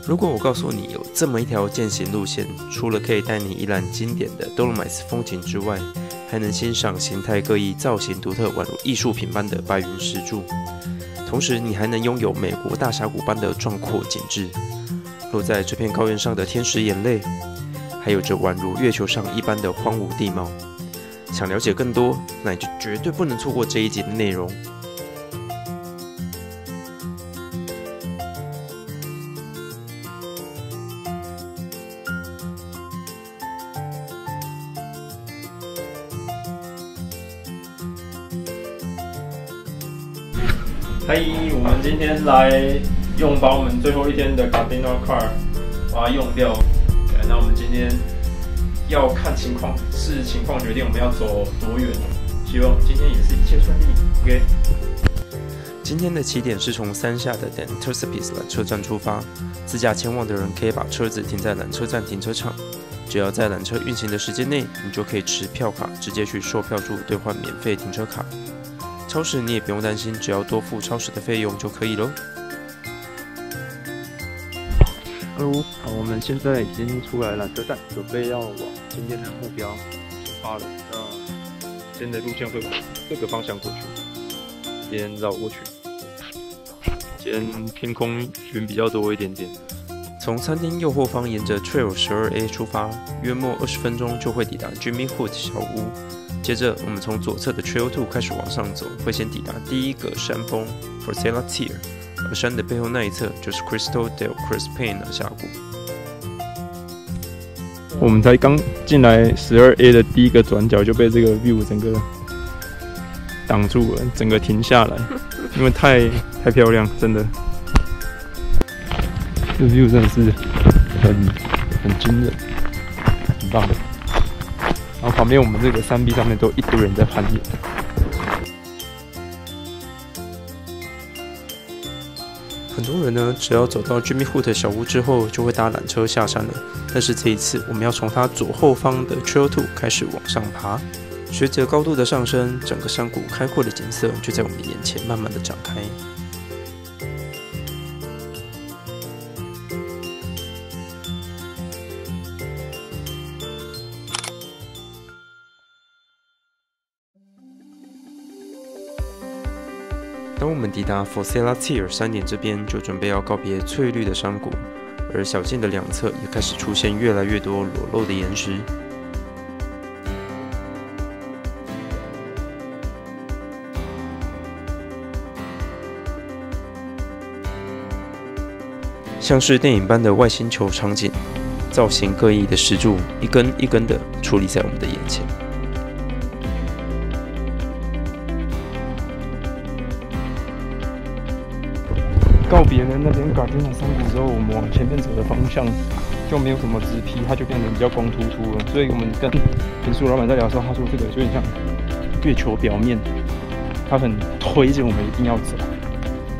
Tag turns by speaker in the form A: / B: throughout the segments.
A: 如果我告诉你有这么一条健行路线，除了可以带你一览经典的 Dolomites 风景之外，还能欣赏形态各异、造型独特、宛如艺术品般的白云石柱，同时你还能拥有美国大峡谷般的壮阔景致。落在这片高原上的天使眼泪，还有着宛如月球上一般的荒芜地貌。想了解更多，那你就绝对不能错过这一集的内容。
B: 嗨，我们今天来把我们最后一天的 Gardena Car 把它用掉。对，那我们今天要看情况，视情况决定我们要走多远。希望今天也是一切顺利。OK。
A: 今天的起点是从山下的 Denterspies 缆车站出发，自驾前往的人可以把车子停在缆车站停车场。只要在缆车运行的时间内，你就可以持票卡直接去售票处兑换免费停车卡。超市你也不用担心，只要多付超市的费用就可以咯。
B: Hello， 我们现在已经出来缆车站，准备要往今天的目标出发了。那今天的路线会往各个方向过去，这边绕过去。今天天空云比较多一点点。
A: 从餐厅右后方沿着 Trail 12A 出发，约莫20分钟就会抵达 Jimmy Hood 小屋。接着，我们从左侧的 Trail 2开始往上走，会先抵达第一个山峰 Forcella Tier， 而山的背后那一侧就是 Cristo del Crespin 峡谷。
B: 我们才刚进来12A 的第一个转角就被这个 view 整个挡住了，整个停下来，因为太漂亮，真的。这 view 真的是很惊人，很棒的。然后旁边我们这个山壁上面都一堆人在攀岩。
A: 很多人呢，只要走到 Jimmy Hood 小屋之后，就会搭缆车下山了。但是这一次，我们要从它左后方的 Trail 2开始往上爬。随着高度的上升，整个山谷开阔的景色就在我们的眼前慢慢的展开。当我们抵达 Forcella Tier 山顶这边，就准备要告别翠绿的山谷，而小径的两侧也开始出现越来越多裸露的岩石。像是电影般的外星球场景，造型各异的石柱一根一根的矗立在我们的眼前。
B: 告别了那边 Gardena 山谷之后，我们往前面走的方向就没有什么直劈，它就变成比较光秃秃了。所以我们跟民宿老板在聊的时候，他说这个有点像月球表面，他很推荐我们一定要走，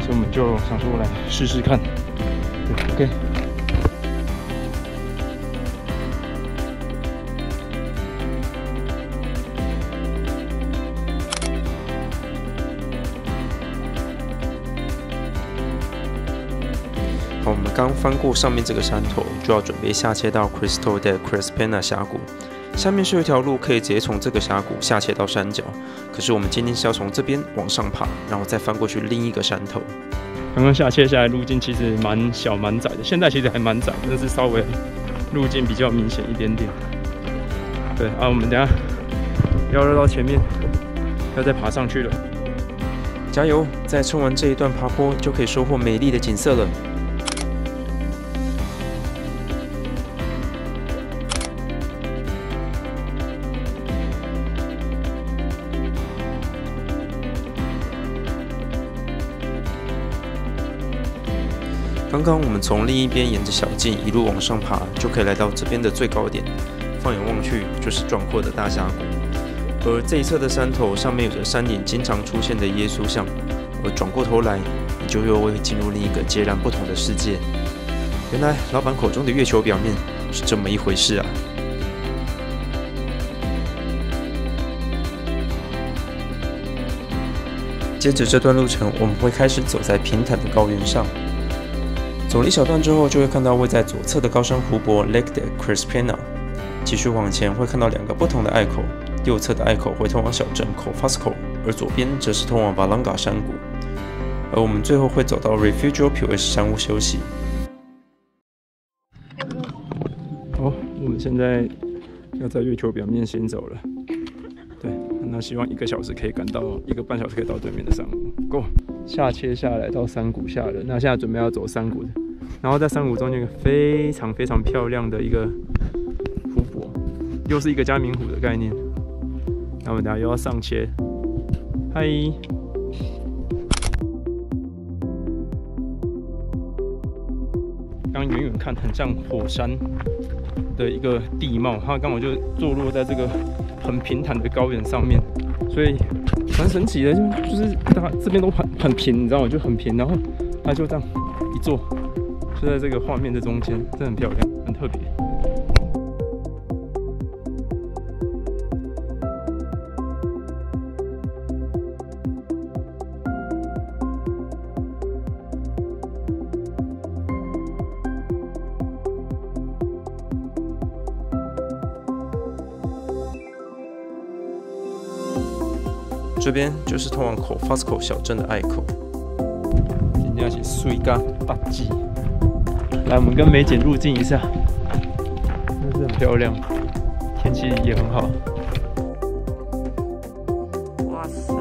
B: 所以我们就想说来试试看。对 ，OK。
A: 好，我们刚翻过上面这个山头，就要准备下切到 Cristo del Crespin 峡谷。下面是有一条路可以直接从这个峡谷下切到山脚，可是我们今天是要从这边往上爬，然后再翻过去另一个山头。
B: 刚刚下切下来路径其实蛮小蛮窄的，现在其实还蛮窄，但是稍微路径比较明显一点点。对啊，我们等一下要绕到前面，要再爬上去了。
A: 加油！再撑完这一段爬坡，就可以收获美丽的景色了。刚刚我们从另一边沿着小径一路往上爬，就可以来到这边的最高点。放眼望去，就是壮阔的大峡谷。而这一侧的山头上面有着山顶经常出现的耶稣像，而转过头来，你就又会进入另一个截然不同的世界。原来老板口中的月球表面是这么一回事啊！接着这段路程，我们会开始走在平坦的高原上。走了一小段之后，就会看到位在左侧的高山湖泊 Lake de Crispina。继续往前会看到2个不同的隘口，右侧的隘口会通往小镇 Cofasco， 而左边则是通往 Valonga 山谷。而我们最后会走到 Refugio Puis 山屋休息。
B: 好，我们现在要在月球表面行走了。对，那希望1个小时可以赶到1个半小时可以到对面的山屋。Go， 下切下来到山谷下了。那现在准备要走山谷的，然后在山谷中间有一个非常非常漂亮的一个湖泊，又是一个嘉明湖的概念。那我们等下又要上切，嗨。刚远远看很像火山的一个地貌，它刚好就坐落在这个很平坦的高原上面，所以蛮神奇的，就是它这边都很平，你知道吗？就很平，然后它就这样一坐，就在这个画面的中间，真的很漂亮，很特别。
A: 这边就是通往 Cofasco 小镇的隘口。
B: 今天是水咖大鸡，来，我们跟美景入镜一下，真的是很漂亮，天气也很好。哇塞！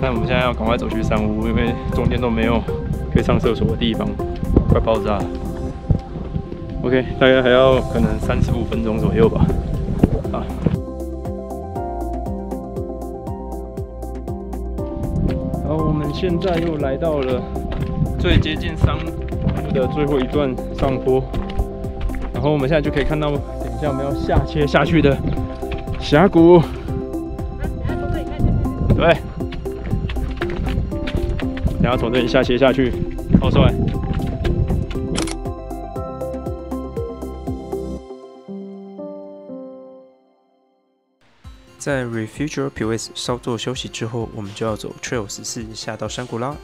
B: 但我们现在要赶快走去山屋，因为中间都没有可以上厕所的地方，快爆炸了。OK， 大概还要可能35分钟左右吧。啊。好，我们现在又来到了最接近山屋的最后一段上坡，然后我们现在就可以看到，等一下我们要下切下去的峡谷。对。然后从这里下切下去，好帅！
A: 在 Refugio Puis 稍作休息之后，我们就要走 Trail 14下到山谷啦。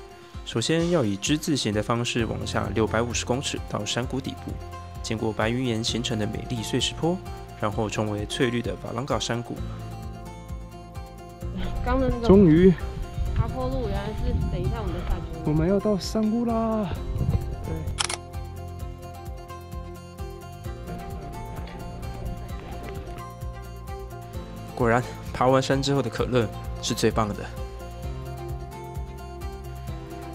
A: 首先要以之字形的方式往下650公尺到山谷底部，经过白云岩形成的美丽碎石坡，然后冲为翠绿的瓦朗嘎山谷。
B: 终于。
C: 爬坡路原来是等一下我们就下去。
B: 我们要到山屋啦！对。
A: 果然，爬完山之后的可乐是最棒的。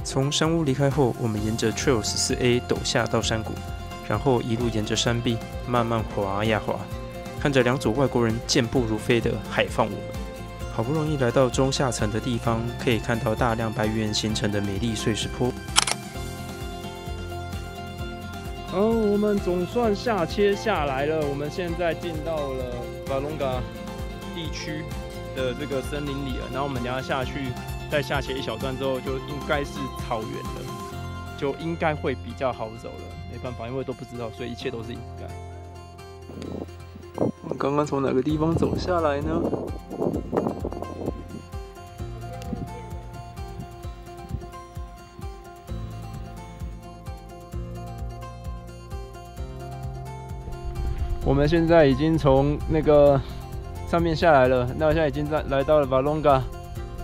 A: 从山屋离开后，我们沿着 Trail 14A 陡下到山谷，然后一路沿着山壁慢慢滑呀滑，看着2组外国人健步如飞的海放我们。好不容易来到中下层的地方，可以看到大量白云岩形成的美丽碎石坡。
B: 好，我们总算下切下来了。我们现在进到了瓦隆嘎地区的这个森林里了。然后我们等下下去，再下切一小段之后，就应该是草原了，就应该会比较好走了。没办法，因为都不知道，所以一切都是应该。我们刚刚从哪个地方走下来呢？我们现在已经从那个上面下来了，那现在已经来到了瓦隆嘎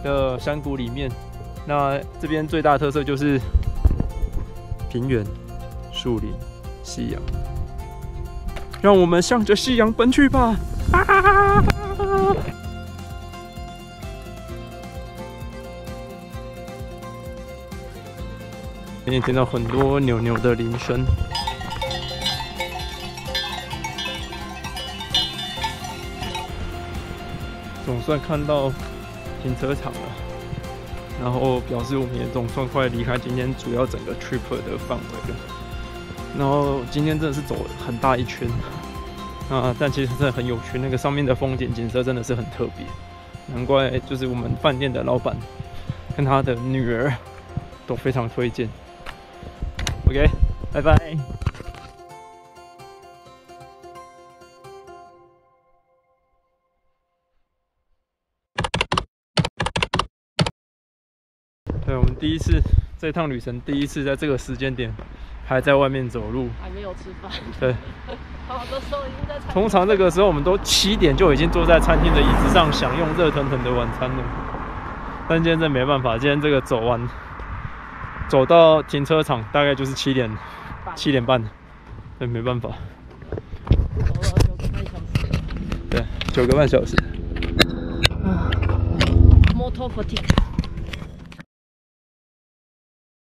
B: 的山谷里面。那这边最大的特色就是平原、树林、夕阳。让我们向着夕阳奔去吧！啊！可以听到很多牛牛的铃声。总算看到停车场了，然后表示我们也总算快离开今天主要整个 trip 的范围了。然后今天真的是走很大一圈啊，但其实真的很有趣，那个上面的风景景色真的是很特别，难怪就是我们饭店的老板跟他的女儿都非常推荐。OK， 拜拜。我们第一次这趟旅程，第一次在这个时间点还在外面走路，
C: 还没有吃饭。
B: 对，
C: 好的时候已经在餐厅。
B: 通常这个时候我们都7点就已经坐在餐厅的椅子上享用热腾腾的晚餐了。但今天真没办法，今天这个走到停车场大概就是7点半，对，没办法。
C: 走了9个半小时。
B: 对，9个半小时。
C: Motor fatigue。